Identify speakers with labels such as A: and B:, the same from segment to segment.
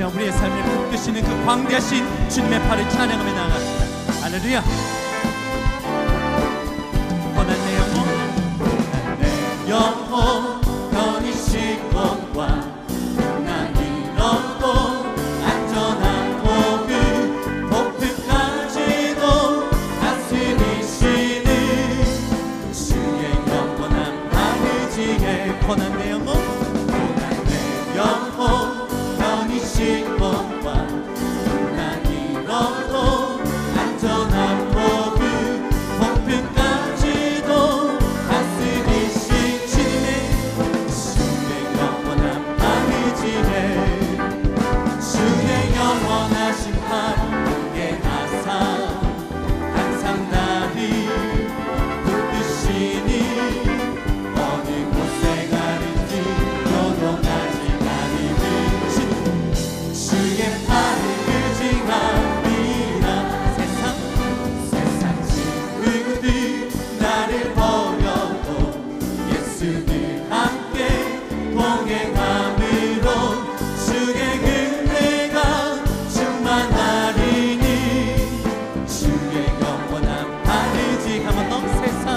A: 우리의 삶을 붙드시는 그 광대하신 주님의 팔을 찬양하며 나아갑시다. 할렐루야. 떠난 내 영혼 편히 쉴 곳과 난 잃었고 안전한 복을 복끝까지도 다스리시는 주의 영원한 아버지의 떠난 내 영혼 편히 쉴 곳과 난 잃어도 안전한 복을 복끝까지도 다스리신 주의 영원한 아버지의 주의 영원하신 팔 함께하사 항상 나를 붙드시니 어느 곳에 가든지 요동하지 않으니 주의 팔을 의지하리라. 세상 친구들 나를 버려도 예수를 함께 동행함으로 주의 은혜가 충만하리니 주의 영원한 팔을 의지하면 너 세상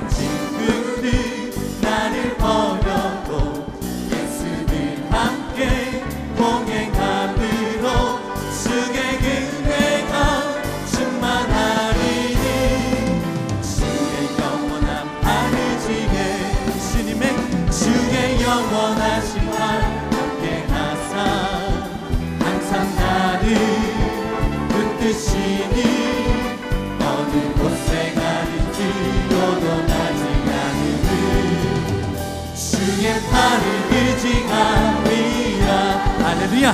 A: 친구들 나를 버려도 예수를 함께 동행함으로 주의 은혜가 충만하리니 주의 영원한 팔을 의지해 주의 영원하신 팔 함께하사 항상 나를 붙드시니 어느 곳에 가든지 요동하지 않으니 주의 팔을 의지하리라. 할렐루야.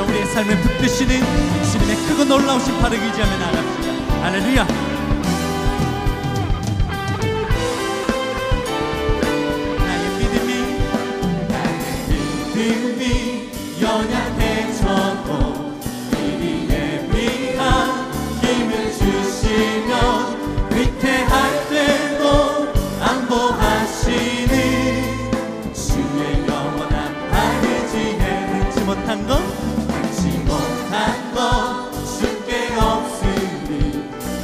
A: 우리의 삶을 붙드시는 주님의 크고 놀라우신 팔을 의지하며 나아갑시다. 할렐루야. 나의 믿음이 연약해져도 미리에 위한 힘을 주시면 위태할 때도 안보하시는 주의 영원한 팔을 의지해 잊지 못한 것 주께 없으니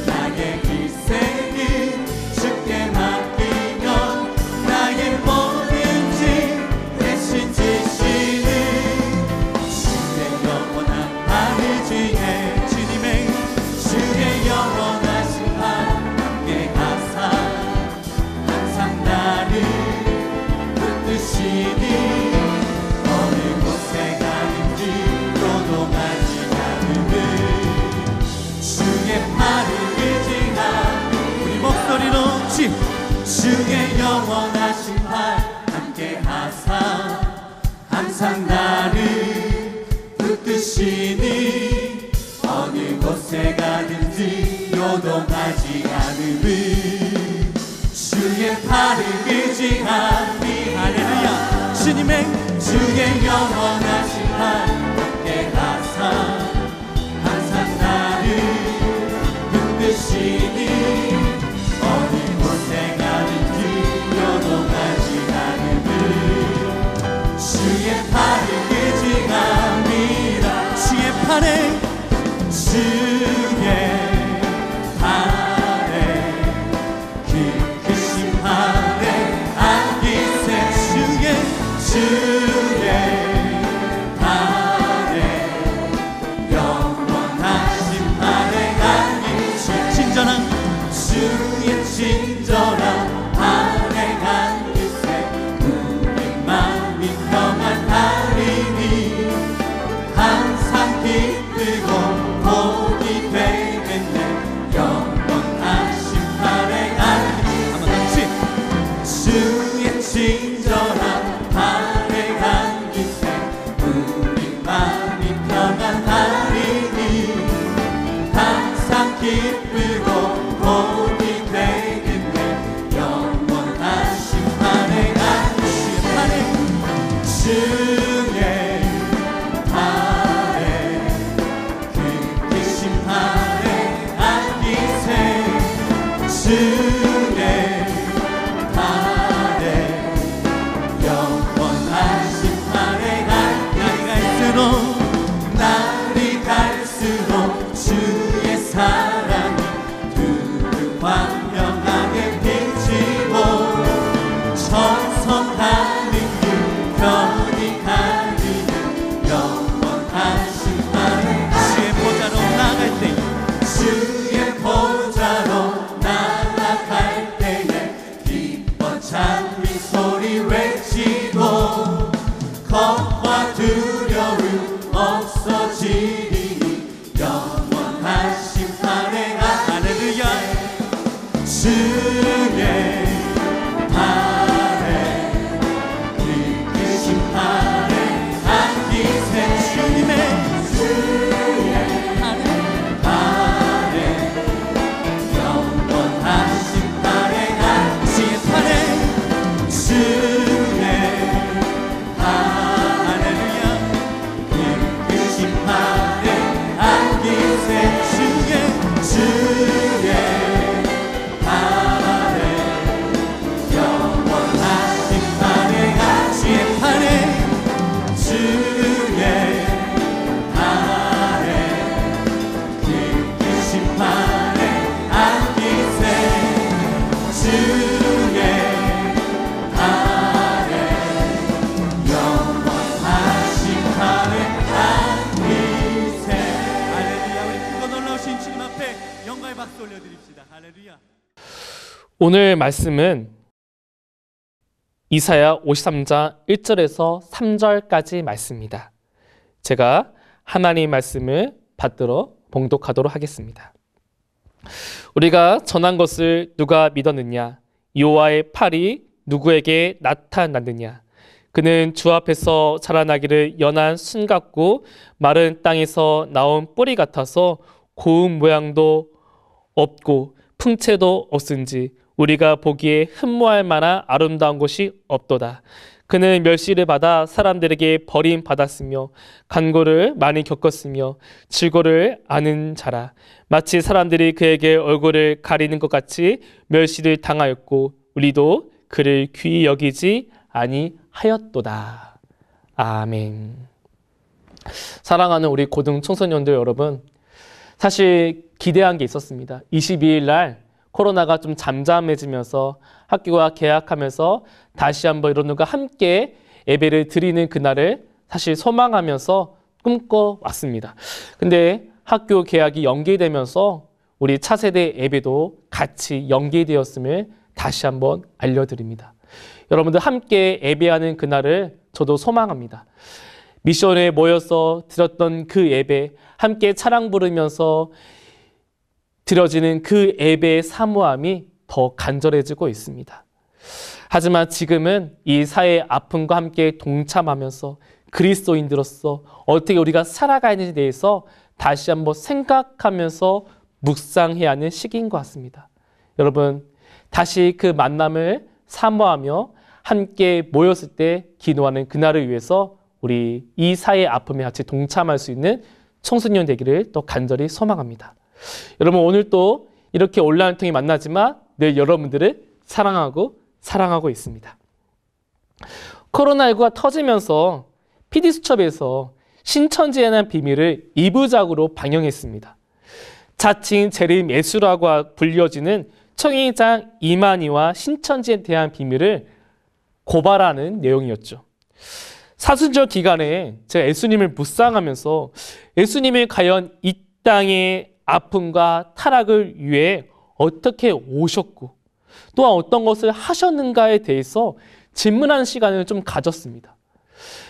A: 나의 일생을 주께 맡기면 나의 뭐든지 대신 지시는 주의 영원한 팔을 의지해 주의 영원하신 팔 함께하사 항상 나를 붙드시니 어느 곳에 가든지 요동하지 주의 팔을 의지하니 우리 목소리로 주의 영원하신 팔 함께하사 항상 나를 붙드시니 어느 곳에 가든지 요동하지 않으니 주의 팔을 의지하니 할렐루야. 주의 영원하신 팔 함께하사 항상 나를 붙드시니 어느 곳에 가든지 요동하지 않으니 주의 팔을 의지함이라. 주의 팔에 그 크신 팔에 안기세 주의 팔에 영원하신 팔에 안기세 주의 친절한 팔에 안기세 우리 마음이 평안하리니 항상 기쁘고 복이 두려움 없어지리니 영원한 심판의 할렐루야 주의 발에 그 심판의 안기세 주의 발에 영원한 심판의 심판의 주의 할렐루야 그 심판의 안기세 주의 발에 영원한 심판의 심판의 주의 발에 그 심판의 안기세 주의 발에 영원한 심판의 안기세 할렐루야 우리 크고 놀라우신 주님 앞에 영광의 박수 올려드립시다 할렐루야
B: 오늘 말씀은 이사야 53장 1절에서 3절까지 말씀입니다. 제가 하나님 말씀을 받들어 봉독하도록 하겠습니다. 우리가 전한 것을 누가 믿었느냐? 여호와의 팔이 누구에게 나타났느냐? 그는 주 앞에서 자라나기를 연한 순 같고 마른 땅에서 나온 뿌리 같아서 고운 모양도 없고 풍채도 없은지 우리가 보기에 흠모할 만한 아름다운 곳이 없도다. 그는 멸시를 받아 사람들에게 버림받았으며 간고를 많이 겪었으며 질고를 아는 자라. 마치 사람들이 그에게 얼굴을 가리는 것 같이 멸시를 당하였고 우리도 그를 귀히 여기지 아니하였도다. 아멘. 사랑하는 우리 고등 청소년들 여러분, 사실 기대한 게 있었습니다. 22일 날 코로나가 좀 잠잠해지면서 학교가 개학하면서 다시 한번 여러분과 함께 예배를 드리는 그날을 사실 소망하면서 꿈꿔왔습니다. 근데 학교 개학이 연기되면서 우리 차세대 예배도 같이 연기되었음을 다시 한번 알려드립니다. 여러분들 함께 예배하는 그날을 저도 소망합니다. 미션에 모여서 드렸던 그 예배, 함께 찬양 부르면서 드려지는 그 예배의 사모함이 더 간절해지고 있습니다. 하지만 지금은 이 사회의 아픔과 함께 동참하면서 그리스도인들로서 어떻게 우리가 살아가야 하는지에 대해서 다시 한번 생각하면서 묵상해야 하는 시기인 것 같습니다. 여러분, 다시 그 만남을 사모하며 함께 모였을 때 기도하는 그날을 위해서 우리 이 사회의 아픔에 같이 동참할 수 있는 청소년 되기를 또 간절히 소망합니다. 여러분, 오늘 또 이렇게 온라인 통해 만나지만 늘 여러분들을 사랑하고 있습니다. 코로나19가 터지면서 PD수첩에서 신천지에 대한 비밀을 2부작으로 방영했습니다. 자칭 재림 예수라고 불려지는 청의장 이만희와 신천지에 대한 비밀을 고발하는 내용이었죠. 사순절 기간에 제가 예수님을 묵상하면서 예수님이 과연 이 땅의 아픔과 타락을 위해 어떻게 오셨고 또한 어떤 것을 하셨는가에 대해서 질문하는 시간을 좀 가졌습니다.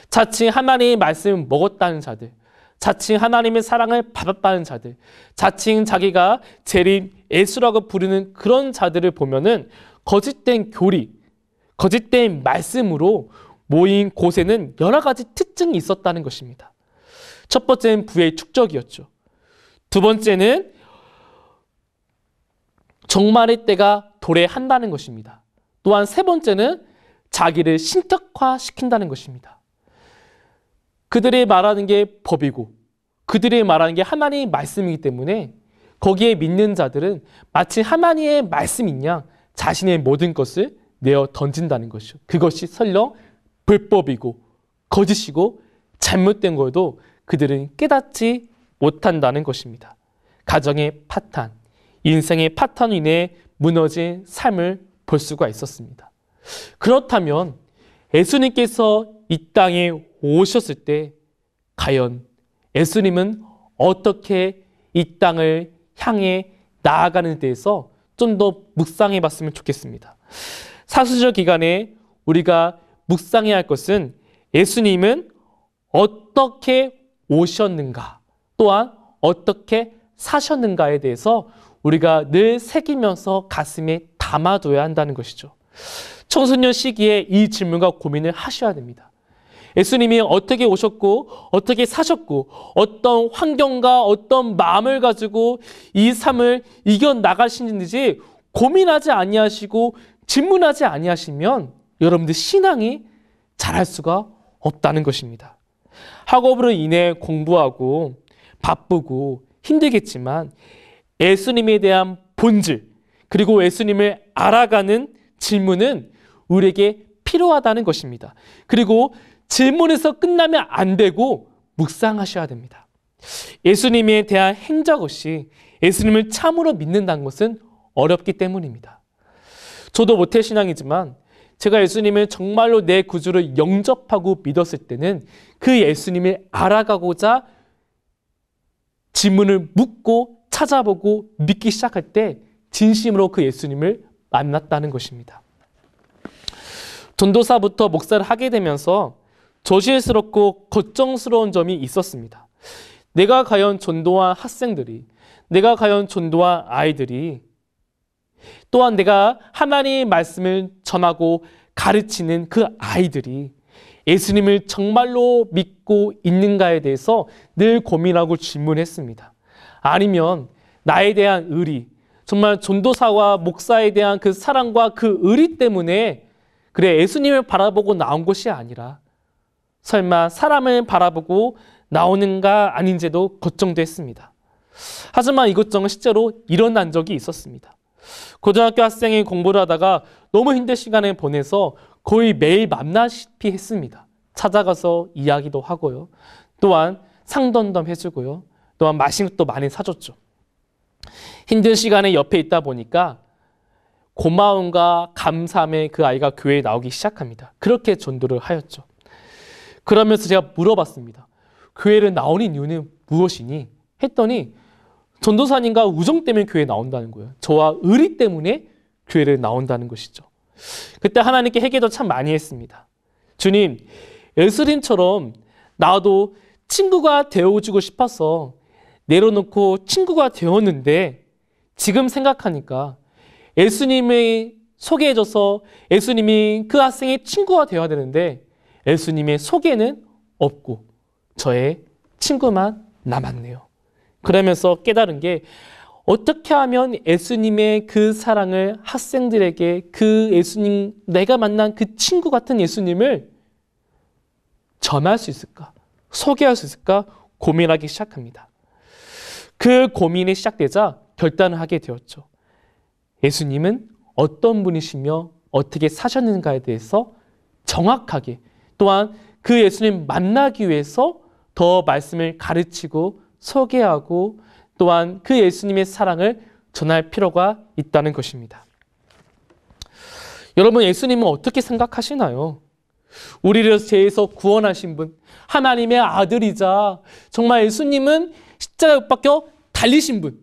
B: 자칭 하나님의 말씀을 먹었다는 자들, 자칭 하나님의 사랑을 받았다는 자들, 자칭 자기가 재림 예수라고 부르는 그런 자들을 보면은 거짓된 교리, 거짓된 말씀으로 모인 곳에는 여러 가지 특징이 있었다는 것입니다. 첫 번째는 부의 축적이었죠. 두 번째는 종말의 때가 도래한다는 것입니다. 또한 세 번째는 자기를 신격화시킨다는 것입니다. 그들이 말하는 게 법이고 그들이 말하는 게 하나님의 말씀이기 때문에 거기에 믿는 자들은 마치 하나님의 말씀인 양 자신의 모든 것을 내어 던진다는 것이죠. 그것이 설령 불법이고 거짓이고 잘못된 거여도 그들은 깨닫지 못한다는 것입니다. 가정의 파탄, 인생의 파탄으로 인해 무너진 삶을 볼 수가 있었습니다. 그렇다면 예수님께서 이 땅에 오셨을 때 과연 예수님은 어떻게 이 땅을 향해 나아가는 데 대해서 좀 더 묵상해 봤으면 좋겠습니다. 사순절 기간에 우리가 묵상해야 할 것은 예수님은 어떻게 오셨는가, 또한 어떻게 사셨는가에 대해서 우리가 늘 새기면서 가슴에 담아둬야 한다는 것이죠. 청소년 시기에 이 질문과 고민을 하셔야 됩니다. 예수님이 어떻게 오셨고 어떻게 사셨고 어떤 환경과 어떤 마음을 가지고 이 삶을 이겨나가시는지 고민하지 아니하시고 질문하지 아니하시면 여러분들 신앙이 자랄 수가 없다는 것입니다. 학업으로 인해 공부하고 바쁘고 힘들겠지만 예수님에 대한 본질, 그리고 예수님을 알아가는 질문은 우리에게 필요하다는 것입니다. 그리고 질문에서 끝나면 안 되고 묵상하셔야 됩니다. 예수님에 대한 행적 없이 예수님을 참으로 믿는다는 것은 어렵기 때문입니다. 저도 모태신앙이지만 제가 예수님을 정말로 내 구주를 영접하고 믿었을 때는 그 예수님을 알아가고자 질문을 묻고 찾아보고 믿기 시작할 때 진심으로 그 예수님을 만났다는 것입니다. 전도사부터 목사를 하게 되면서 조심스럽고 걱정스러운 점이 있었습니다. 내가 과연 전도한 학생들이, 내가 과연 전도한 아이들이, 또한 내가 하나님의 말씀을 전하고 가르치는 그 아이들이 예수님을 정말로 믿고 있는가에 대해서 늘 고민하고 질문했습니다. 아니면 나에 대한 의리, 정말 전도사와 목사에 대한 그 사랑과 그 의리 때문에 그래 예수님을 바라보고 나온 것이 아니라 설마 사람을 바라보고 나오는가 아닌지도 걱정도 했습니다. 하지만 이 걱정은 실제로 일어난 적이 있었습니다. 고등학교 학생이 공부를 하다가 너무 힘든 시간을 보내서 거의 매일 만나시피 했습니다. 찾아가서 이야기도 하고요. 또한 상담도 해주고요. 또한 맛있는 것도 많이 사줬죠. 힘든 시간에 옆에 있다 보니까 고마움과 감사함에 그 아이가 교회에 나오기 시작합니다. 그렇게 전도를 하였죠. 그러면서 제가 물어봤습니다. 교회를 나오는 이유는 무엇이니? 했더니 전도사님과 우정 때문에 교회에 나온다는 거예요. 저와 의리 때문에 교회를 나온다는 것이죠. 그때 하나님께 회개도 참 많이 했습니다. 주님, 예수님처럼 나도 친구가 되어주고 싶어서 내려놓고 친구가 되었는데 지금 생각하니까 예수님이 소개해줘서 예수님이 그 학생의 친구가 되어야 되는데 예수님의 소개는 없고 저의 친구만 남았네요. 그러면서 깨달은 게 어떻게 하면 예수님의 그 사랑을 학생들에게 그 예수님, 내가 만난 그 친구 같은 예수님을 전할 수 있을까? 소개할 수 있을까? 고민하기 시작합니다. 그 고민이 시작되자 결단을 하게 되었죠. 예수님은 어떤 분이시며 어떻게 사셨는가에 대해서 정확하게 또한 그 예수님 만나기 위해서 더 말씀을 가르치고 소개하고 또한 그 예수님의 사랑을 전할 필요가 있다는 것입니다. 여러분, 예수님은 어떻게 생각하시나요? 우리를 죄에서 구원하신 분, 하나님의 아들이자 정말 예수님은 십자가에 못 박혀 달리신 분,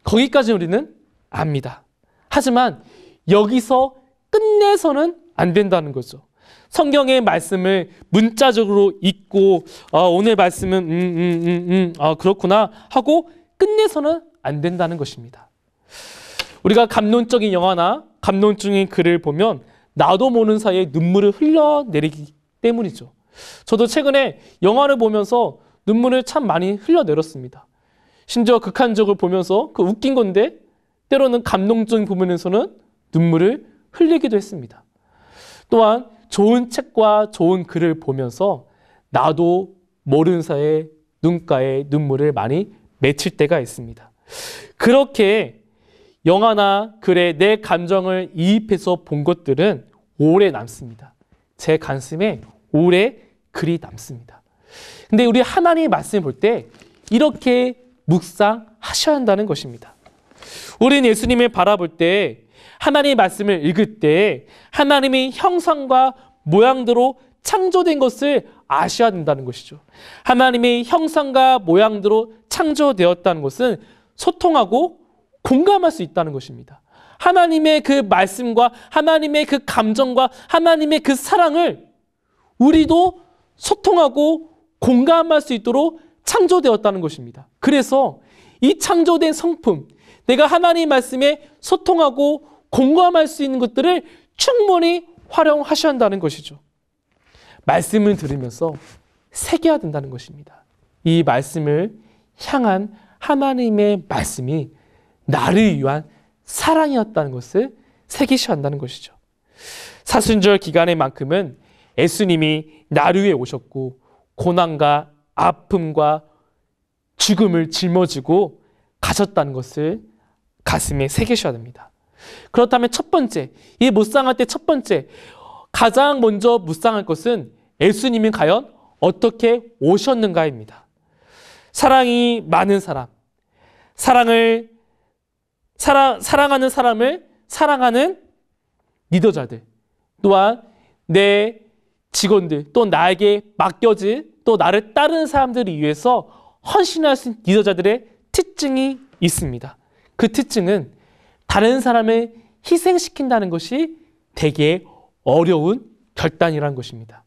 B: 거기까지 우리는 압니다. 하지만 여기서 끝내서는 안 된다는 거죠. 성경의 말씀을 문자적으로 읽고 오늘 말씀은 그렇구나 하고 끝내서는 안 된다는 것입니다. 우리가 감동적인 영화나 감동적인 글을 보면 나도 모르는 사이에 눈물을 흘려내리기 때문이죠. 저도 최근에 영화를 보면서 눈물을 참 많이 흘려내렸습니다. 심지어 극한적을 보면서 그 웃긴 건데 때로는 감동적인 부분에서는 눈물을 흘리기도 했습니다. 또한 좋은 책과 좋은 글을 보면서 나도 모르는 사이에 눈가에 눈물을 많이 맺힐 때가 있습니다. 그렇게 영화나 글에 내 감정을 이입해서 본 것들은 오래 남습니다. 제 가슴에 오래 글이 남습니다. 근데 우리 하나님의 말씀을 볼 때 이렇게 묵상하셔야 한다는 것입니다. 우리는 예수님을 바라볼 때 하나님의 말씀을 읽을 때 하나님의 형상과 모양대로 창조된 것을 아셔야 된다는 것이죠. 하나님의 형상과 모양대로 창조되었다는 것은 소통하고 공감할 수 있다는 것입니다. 하나님의 그 말씀과 하나님의 그 감정과 하나님의 그 사랑을 우리도 소통하고 공감할 수 있도록 창조되었다는 것입니다. 그래서 이 창조된 성품, 내가 하나님 말씀에 소통하고 공감할 수 있는 것들을 충분히 활용하셔야 한다는 것이죠. 말씀을 들으면서 새겨야 된다는 것입니다. 이 말씀을 향한 하나님의 말씀이 나를 위한 사랑이었다는 것을 새기셔야 한다는 것이죠. 사순절 기간에만큼은 예수님이 나를 위해 오셨고 고난과 아픔과 죽음을 짊어지고 가셨다는 것을 가슴에 새기셔야 됩니다. 그렇다면 첫 번째, 이 묵상할 때 첫 번째, 가장 먼저 묵상할 것은 예수님이 과연 어떻게 오셨는가입니다. 사랑이 많은 사람, 사랑하는 사람을 사랑하는 리더자들, 또한 내 직원들, 또 나에게 맡겨진 또 나를 따르는 사람들을 위해서 헌신할 수 있는 리더자들의 특징이 있습니다. 그 특징은 다른 사람을 희생시킨다는 것이 되게 어려운 결단이라는 것입니다.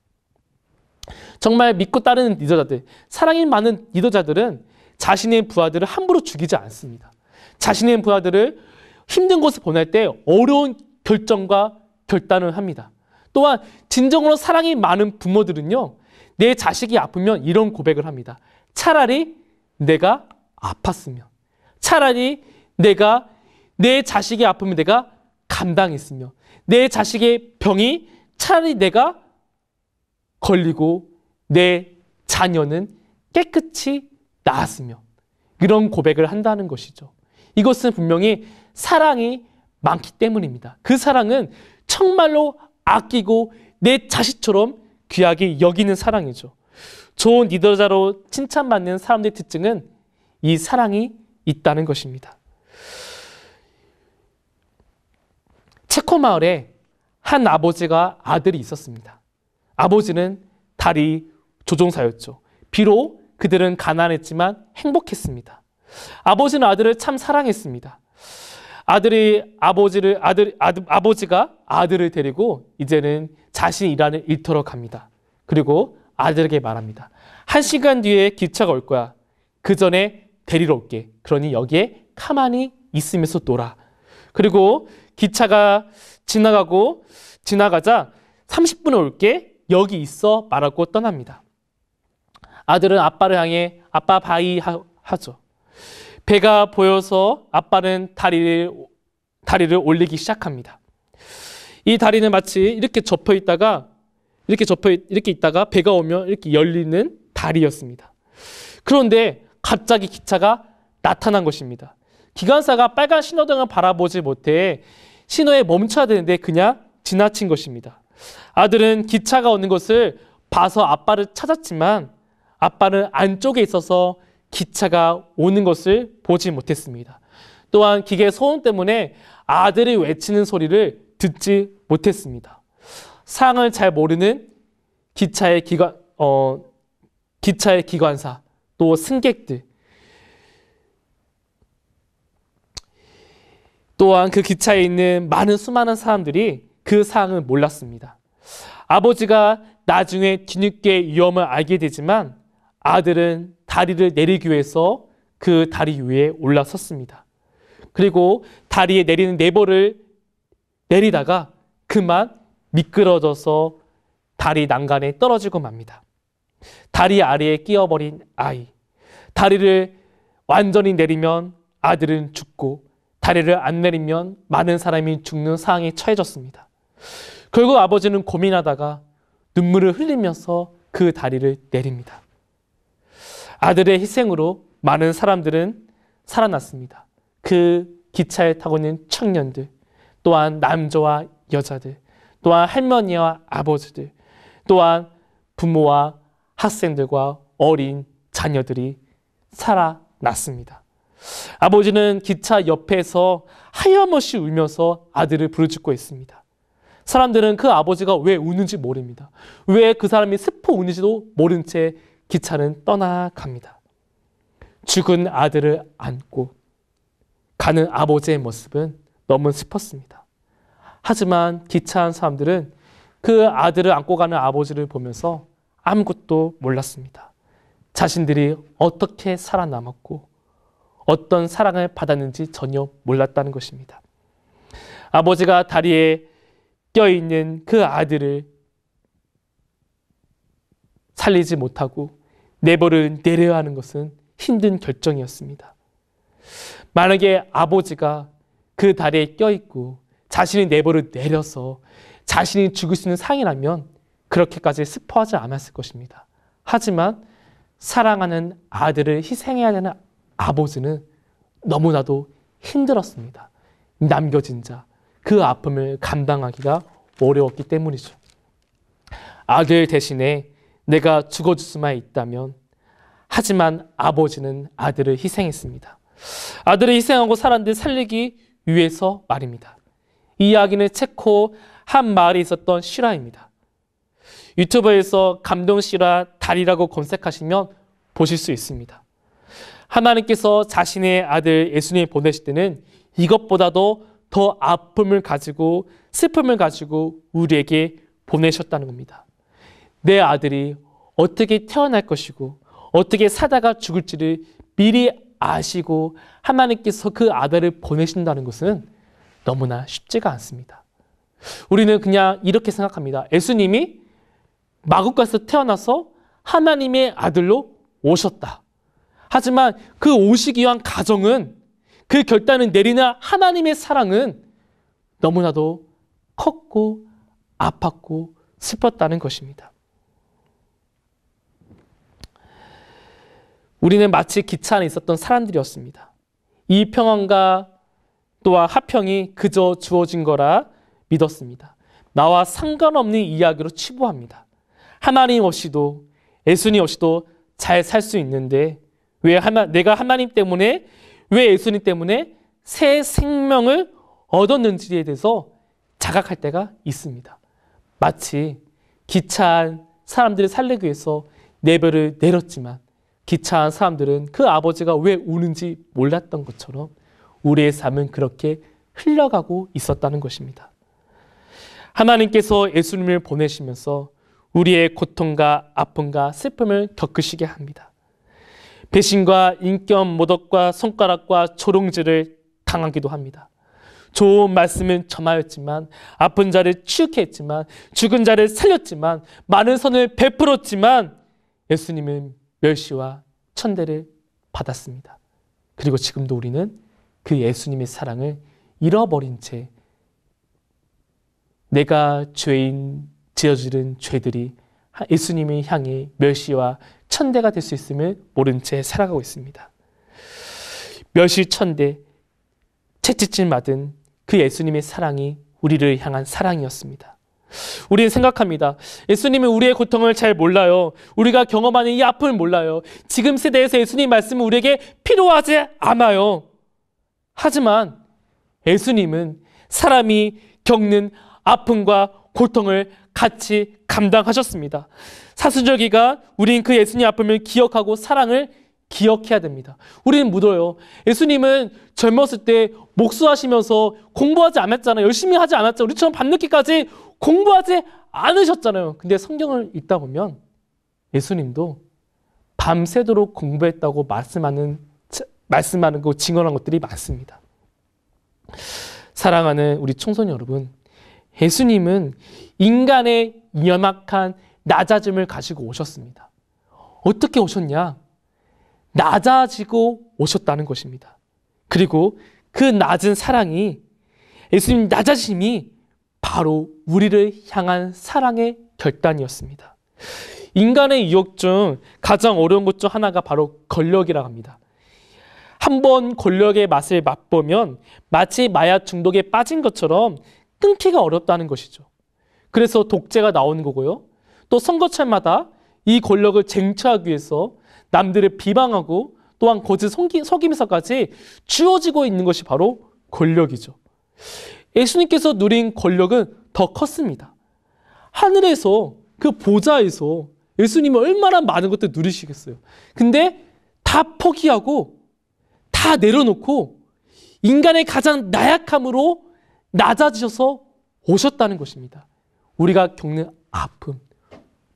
B: 정말 믿고 따르는 리더자들, 사랑이 많은 리더자들은 자신의 부하들을 함부로 죽이지 않습니다. 자신의 부하들을 힘든 곳에 보낼 때 어려운 결정과 결단을 합니다. 또한 진정으로 사랑이 많은 부모들은요, 내 자식이 아프면 이런 고백을 합니다. 차라리 내가 아팠으면, 차라리 내가 내 자식이 아프면 내가 감당했으며, 내 자식의 병이 차라리 내가 걸리고 내 자녀는 깨끗이 나았으며, 이런 고백을 한다는 것이죠. 이것은 분명히 사랑이 많기 때문입니다. 그 사랑은 정말로 아끼고 내 자식처럼 귀하게 여기는 사랑이죠. 좋은 리더자로 칭찬받는 사람들의 특징은 이 사랑이 있다는 것입니다. 체코 마을에 한 아버지가 아들이 있었습니다. 아버지는 다리 조종사였죠. 비록 그들은 가난했지만 행복했습니다. 아버지는 아들을 참 사랑했습니다. 아버지가 아들을 데리고 이제는 자신이 일하는 일터로 갑니다. 그리고 아들에게 말합니다. 1시간 뒤에 기차가 올 거야. 그 전에 데리러 올게. 그러니 여기에 가만히 있으면서 놀아. 그리고 기차가 지나가자 30분에 올게. 여기 있어 말하고 떠납니다. 아들은 아빠를 향해 아빠 바이 하죠. 배가 보여서 아빠는 다리를 올리기 시작합니다. 이 다리는 마치 이렇게 있다가 배가 오면 이렇게 열리는 다리였습니다. 그런데 갑자기 기차가 나타난 것입니다. 기관사가 빨간 신호등을 바라보지 못해 신호에 멈춰야 되는데 그냥 지나친 것입니다. 아들은 기차가 오는 것을 봐서 아빠를 찾았지만 아빠는 안쪽에 있어서 기차가 오는 것을 보지 못했습니다. 또한 기계 소음 때문에 아들이 외치는 소리를 듣지 못했습니다. 상황을 잘 모르는 기차의 기관사, 또 승객들, 또한 그 기차에 있는 수많은 사람들이 그 상황을 몰랐습니다. 아버지가 나중에 뒤늦게 위험을 알게 되지만 아들은 다리를 내리기 위해서 그 다리 위에 올라섰습니다. 그리고 다리에 내리는 레버를 내리다가 그만 미끄러져서 다리 난간에 떨어지고 맙니다. 다리 아래에 끼어버린 아이. 다리를 완전히 내리면 아들은 죽고 다리를 안 내리면 많은 사람이 죽는 상황에 처해졌습니다. 결국 아버지는 고민하다가 눈물을 흘리면서 그 다리를 내립니다. 아들의 희생으로 많은 사람들은 살아났습니다. 그 기차에 타고 있는 청년들, 또한 남자와 여자들, 또한 할머니와 아버지들, 또한 부모와 학생들과 어린 자녀들이 살아났습니다. 아버지는 기차 옆에서 하염없이 울면서 아들을 부르짖고 있습니다. 사람들은 그 아버지가 왜 우는지 모릅니다. 왜 그 사람이 슬퍼 우는지도 모른 채 기차는 떠나갑니다. 죽은 아들을 안고 가는 아버지의 모습은 너무 슬펐습니다. 하지만 기차 안 사람들은 그 아들을 안고 가는 아버지를 보면서 아무것도 몰랐습니다. 자신들이 어떻게 살아남았고 어떤 사랑을 받았는지 전혀 몰랐다는 것입니다. 아버지가 다리에 껴있는 그 아들을 살리지 못하고 내버려 내려야 하는 것은 힘든 결정이었습니다. 만약에 아버지가 그 다리에 껴있고 자신이 내버려 내려서 자신이 죽을 수 있는 상이라면 그렇게까지 슬퍼하지 않았을 것입니다. 하지만 사랑하는 아들을 희생해야 되는 아버지는 너무나도 힘들었습니다. 남겨진 자, 그 아픔을 감당하기가 어려웠기 때문이죠. 아들 대신에 내가 죽어줄 수만 있다면, 하지만 아버지는 아들을 희생했습니다. 아들을 희생하고 사람들을 살리기 위해서 말입니다. 이 이야기는 체코 한 마을에 있었던 실화입니다. 유튜브에서 감동 실화 달이라고 검색하시면 보실 수 있습니다. 하나님께서 자신의 아들 예수님을 보내실 때는 이것보다도 더 아픔을 가지고 슬픔을 가지고 우리에게 보내셨다는 겁니다. 내 아들이 어떻게 태어날 것이고 어떻게 사다가 죽을지를 미리 아시고 하나님께서 그 아들을 보내신다는 것은 너무나 쉽지가 않습니다. 우리는 그냥 이렇게 생각합니다. 예수님이 마국간에서 태어나서 하나님의 아들로 오셨다. 하지만 그 오시기 위한 가정은, 그 결단을 내리는 하나님의 사랑은 너무나도 컸고 아팠고 슬펐다는 것입니다. 우리는 마치 기차 안에 있었던 사람들이었습니다. 이 평안과 또한 화평이 그저 주어진 거라 믿었습니다. 나와 상관없는 이야기로 치부합니다. 하나님 없이도 예수님 없이도 잘 살 수 있는데 내가 하나님 때문에, 왜 예수님 때문에 새 생명을 얻었는지에 대해서 자각할 때가 있습니다. 마치 기차한 사람들을 살리기 위해서 내버려 내렸지만 기차한 사람들은 그 아버지가 왜 우는지 몰랐던 것처럼 우리의 삶은 그렇게 흘러가고 있었다는 것입니다. 하나님께서 예수님을 보내시면서 우리의 고통과 아픔과 슬픔을 겪으시게 합니다. 배신과 인격 모독과 손가락과 조롱질을 당하기도 합니다. 좋은 말씀은 점하였지만, 아픈 자를 치유케 했지만, 죽은 자를 살렸지만, 많은 선을 베풀었지만 예수님은 멸시와 천대를 받았습니다. 그리고 지금도 우리는 그 예수님의 사랑을 잃어버린 채 내가 죄인 지어지는 죄들이 예수님을 향해 멸시와 천대가 될 수 있음을 모른 채 살아가고 있습니다. 멸시 천대, 채찍질 맞은 그 예수님의 사랑이 우리를 향한 사랑이었습니다. 우리는 생각합니다. 예수님은 우리의 고통을 잘 몰라요. 우리가 경험하는 이 아픔을 몰라요. 지금 세대에서 예수님 말씀은 우리에게 필요하지 않아요. 하지만 예수님은 사람이 겪는 아픔과 고통을 같이 감당하셨습니다. 사순절기가 우린 그 예수님 아픔을 기억하고 사랑을 기억해야 됩니다. 우리는 묻어요. 예수님은 젊었을 때 목수하시면서 공부하지 않았잖아요. 열심히 하지 않았잖아요. 우리처럼 밤늦게까지 공부하지 않으셨잖아요. 근데 성경을 읽다 보면 예수님도 밤새도록 공부했다고 말씀하는 거, 증언한 것들이 많습니다. 사랑하는 우리 청소년 여러분, 예수님은 인간의 연약한 낮아짐을 가지고 오셨습니다. 어떻게 오셨냐? 낮아지고 오셨다는 것입니다. 그리고 그 낮은 사랑이, 예수님 낮아짐이 바로 우리를 향한 사랑의 결단이었습니다. 인간의 유혹 중 가장 어려운 것 중 하나가 바로 권력이라고 합니다. 한번 권력의 맛을 맛보면 마치 마약 중독에 빠진 것처럼 끊기가 어렵다는 것이죠. 그래서 독재가 나오는 거고요. 또 선거철마다 이 권력을 쟁취하기 위해서 남들을 비방하고 또한 거짓 속임수까지 주어지고 있는 것이 바로 권력이죠. 예수님께서 누린 권력은 더 컸습니다. 하늘에서 그 보좌에서 예수님이 얼마나 많은 것들 누리시겠어요. 근데 다 포기하고 다 내려놓고 인간의 가장 나약함으로 낮아지셔서 오셨다는 것입니다. 우리가 겪는 아픔,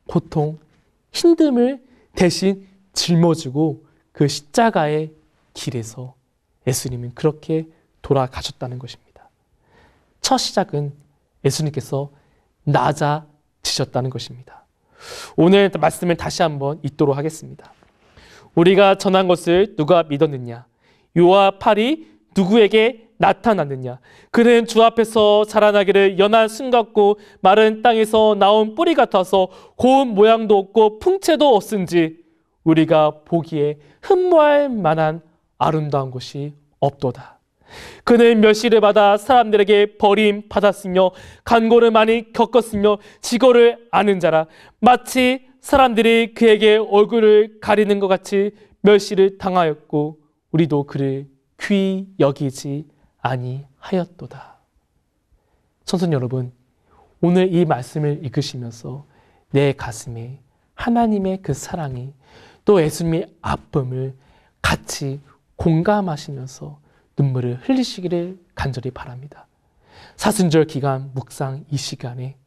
B: 고통, 힘듦을 대신 짊어지고 그 십자가의 길에서 예수님은 그렇게 돌아가셨다는 것입니다. 첫 시작은 예수님께서 낮아지셨다는 것입니다. 오늘 말씀을 다시 한번 읽도록 하겠습니다. 우리가 전한 것을 누가 믿었느냐? 요와 팔이 누구에게 나타났느냐? 그는 주 앞에서 자라나기를 연한 순 같고 마른 땅에서 나온 뿌리 같아서 고운 모양도 없고 풍채도 없은지 우리가 보기에 흠모할 만한 아름다운 것이 없도다. 그는 멸시를 받아 사람들에게 버림받았으며 간고를 많이 겪었으며 지고를 아는 자라. 마치 사람들이 그에게 얼굴을 가리는 것 같이 멸시를 당하였고 우리도 그를 귀히 여기지 아니하였도다. 청소년 여러분, 오늘 이 말씀을 읽으시면서 내 가슴에 하나님의 그 사랑이 또 예수님의 아픔을 같이 공감하시면서 눈물을 흘리시기를 간절히 바랍니다. 사순절 기간 묵상 이 시간에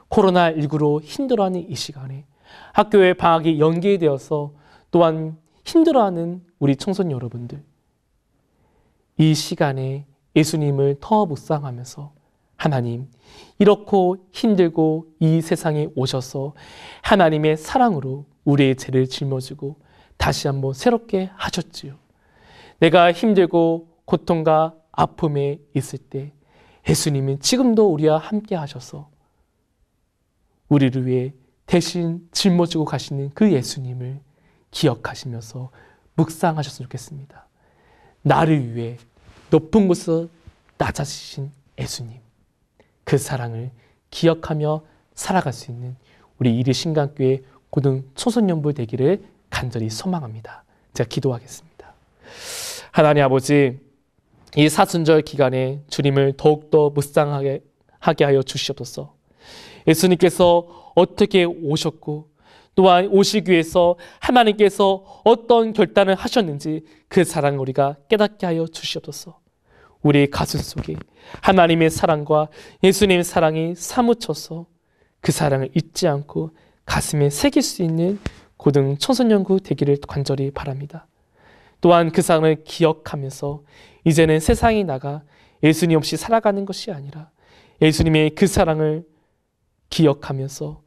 B: 코로나19로 힘들어하는 이 시간에 학교의 방학이 연기되어서 또한 힘들어하는 우리 청소년 여러분들, 이 시간에 예수님을 더 묵상하면서 하나님, 이렇고 힘들고 이 세상에 오셔서 하나님의 사랑으로 우리의 죄를 짊어지고 다시 한번 새롭게 하셨지요. 내가 힘들고 고통과 아픔에 있을 때 예수님은 지금도 우리와 함께 하셔서 우리를 위해 대신 짊어지고 가시는 그 예수님을 기억하시면서 묵상하셨으면 좋겠습니다. 나를 위해 높은 곳에서 낮아지신 예수님, 그 사랑을 기억하며 살아갈 수 있는 우리 이르신강교회 고등 초소년부 되기를 간절히 소망합니다. 제가 기도하겠습니다. 하나님 아버지, 이 사순절 기간에 주님을 더욱더 묵상하게 하여 주시옵소서. 예수님께서 어떻게 오셨고 또한 오시기 위해서 하나님께서 어떤 결단을 하셨는지 그 사랑을 우리가 깨닫게 하여 주시옵소서. 우리의 가슴 속에 하나님의 사랑과 예수님의 사랑이 사무쳐서 그 사랑을 잊지 않고 가슴에 새길 수 있는 고등 청소년부 되기를 간절히 바랍니다. 또한 그 사랑을 기억하면서 이제는 세상에 나가 예수님 없이 살아가는 것이 아니라 예수님의 그 사랑을 기억하면서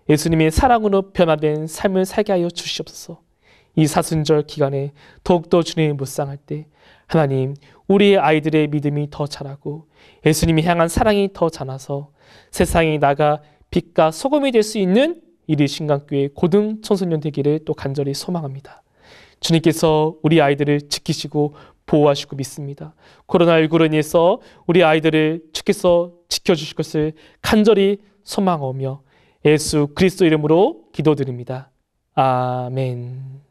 B: 예수님의 사랑으로 변화된 삶을 살게 하여 주시옵소서. 이 사순절 기간에 더욱더 주님을 묵상할 때 하나님, 우리의 아이들의 믿음이 더 자라고 예수님이 향한 사랑이 더 자라서 세상에 나가 빛과 소금이 될 수 있는 이르신강교회 고등 청소년 되기를 또 간절히 소망합니다. 주님께서 우리 아이들을 지키시고 보호하시고 믿습니다. 코로나19로 인해서 우리 아이들을 주께서 지켜주실 것을 간절히 소망하며 예수 그리스도 이름으로 기도드립니다. 아멘.